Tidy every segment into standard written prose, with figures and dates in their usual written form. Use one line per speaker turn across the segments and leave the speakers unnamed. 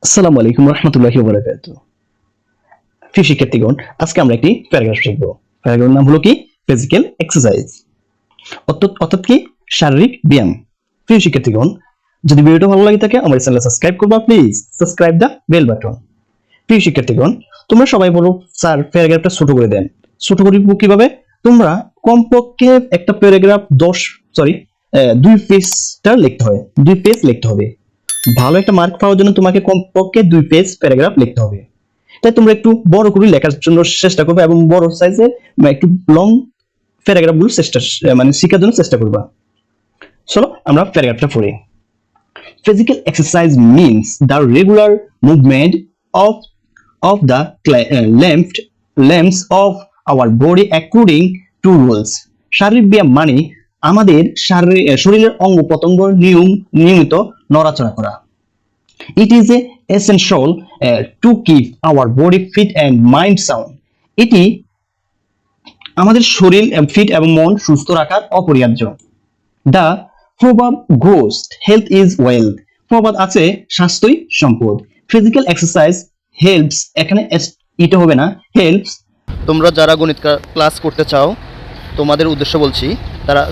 আসসালামু আলাইকুম রহমতুল্লাহি ওয়া বারাকাতুহু। প্রিয় শিক্ষার্থীগণ, আজকে আমরা একটি প্যারাগ্রাফ শিখব। প্যারাগ্রাফের নাম হলো কি? ফিজিক্যাল এক্সারসাইজ, অর্থাৎ কি? শারীরিক ব্যায়াম। প্রিয় শিক্ষার্থীগণ, যদি ভিডিওটা ভালো লাগে থাকে আমার চ্যানেল সাবস্ক্রাইব করবা please. Subscribe the bell button. প্রিয় শিক্ষার্থীগণ, তোমরা সবাই বলো স্যার প্যারাগ্রাফটা ছোট করে দেন। ছোট করব কিভাবে? তোমরা কমপক্ষে একটা প্যারাগ্রাফ 2 পেজটা লিখতে হয়, 2 পেজ লিখতে হবে। ভালো একটা মার্ক পাওয়ার জন্য তোমাকে কমপক্ষে 2 পেজ প্যারাগ্রাফ লিখতে হবে। তাই তোমরা একটু বড় করে লেখার জন্য চেষ্টা করবে এবং বড় সাইজের একটু লং প্যারাগ্রাফগুলো শেখার জন্য চেষ্টা করবা। চলো আমরা প্যারাগ্রাফটা পড়ি। Physical exercise means the regular movement of the limbs of our body according to rules. শারীরিক ব্যায়াম মানে আমাদের শরীরের অঙ্গ প্রত্যঙ্গ নিয়মিত নড়াচড়া করা। It is essential to keep our body fit and mind sound. এটি আমাদের শরীর ফিট এবং মন সুস্থ রাখার অপরিহার্য। The proverb goes, health is wealth. প্রবাদ আছে, স্বাস্থ্যই সম্পদ। Physical exercise helps, এখানে এটা হবে না, helps।
তোমরা যারা গণিত ক্লাস করতে চাও তোমাদের উদ্দেশ্য বলছি,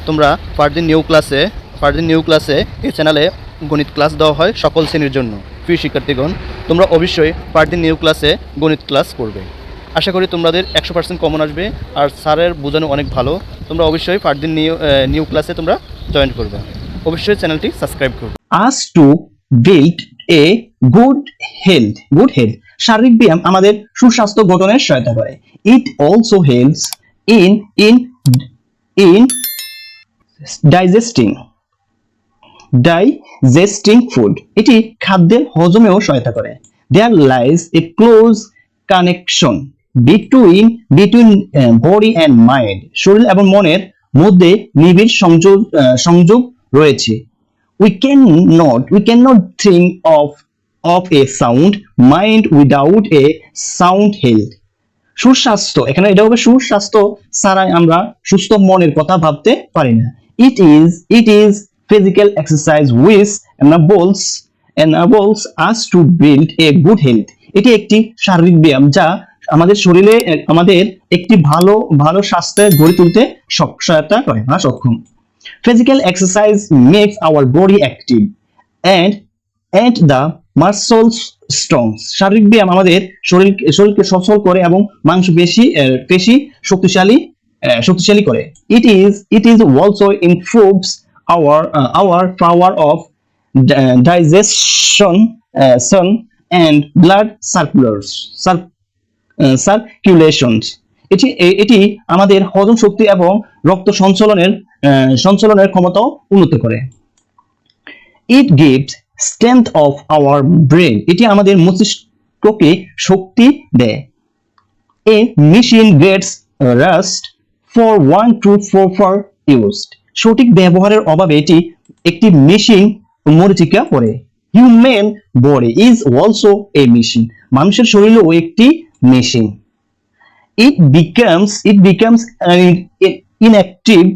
তোমরা ফারদিন নিউ ক্লাসে এই চ্যানেলে গণিত ক্লাস দেওয়া হয় সকল শ্রেণীর জন্য। প্রিয় শিক্ষার্থীগণ, তোমরা অবশ্যই ফারদিন নিউ ক্লাসে গণিত ক্লাস করবে। আশা করি তোমাদের 100% কমন আসবে আর স্যারের বোঝানো অনেক ভালো। তোমরা অবশ্যই ফারদিন নিউ ক্লাসে তোমরা জয়েন করবে। অবশ্যই চ্যানেলটি সাবস্ক্রাইব করবে।
Us to build a good health. শারীরিক ব্যায়াম আমাদের সুস্বাস্থ্য গঠনের সহায়তা করে। It also helps in digesting food. এটি খাদ্যের হজমেও সহায়তা করে। There lies a close connection between body and mind. শরীর এবং মনের মধ্যে নিবিড় সংযোগ রয়েছে। We cannot think of a sound mind without a sound health. সুস্বাস্থ্য, এখানে এটা হবে সুস্বাস্থ্য ছাড়া আমরা সুস্থ মনের কথা ভাবতে পারি না। It is physical exercise which enables us to build a good health. এটি একটি শারীরিক ব্যায়াম যা আমাদের শরীরে আমাদের একটি ভালো স্বাস্থ্য গড়ে তুলতে সহায়তা করে বা সক্ষম। Physical exercise makes our body active and the muscles strong. শারীরিক ব্যায়াম আমাদের শরীরকে সচল করে এবং পেশি শক্তিশালী করে। It is also improves our power of digestion and blood circulations. এটি আমাদের হজম শক্তি এবং রক্ত সঞ্চালনের ক্ষমতাও উন্নত করে। It gives strength of our brain. এটি আমাদের মস্তিষ্ককে শক্তি দেয়। A machine gets rust for want to proper used. সঠিক ব্যবহারের অভাবে একটি মেশিন মরিচিকা পড়ে। Human body is also a machine. মানুষের শরীরও একটি machine. It becomes inactive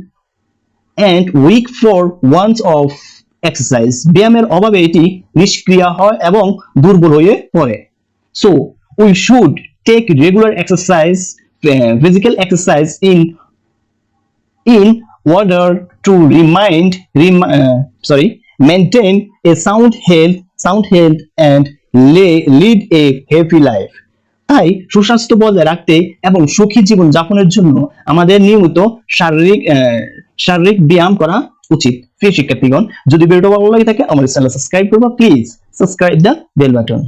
and weak for want of exercise. ব্যায়ামের অভাবে এটি নিষ্ক্রিয় হয় এবং দুর্বল হয়ে পড়ে। So we should take regular physical exercise in order to maintain a sound health and lead a happy life. তাই সুস্বাস্থ্য বজায় রাখতে এবং সুখী জীবন যাপনের জন্য আমাদের নিয়মিত শারীরিক ব্যায়াম করা উচিত। প্রিয় শিক্ষার্থীগণ, যদি ভিডিওটা ভালো লাগে থাকে আমার চ্যানেল সাবস্ক্রাইব করবা please. Subscribe the bell button.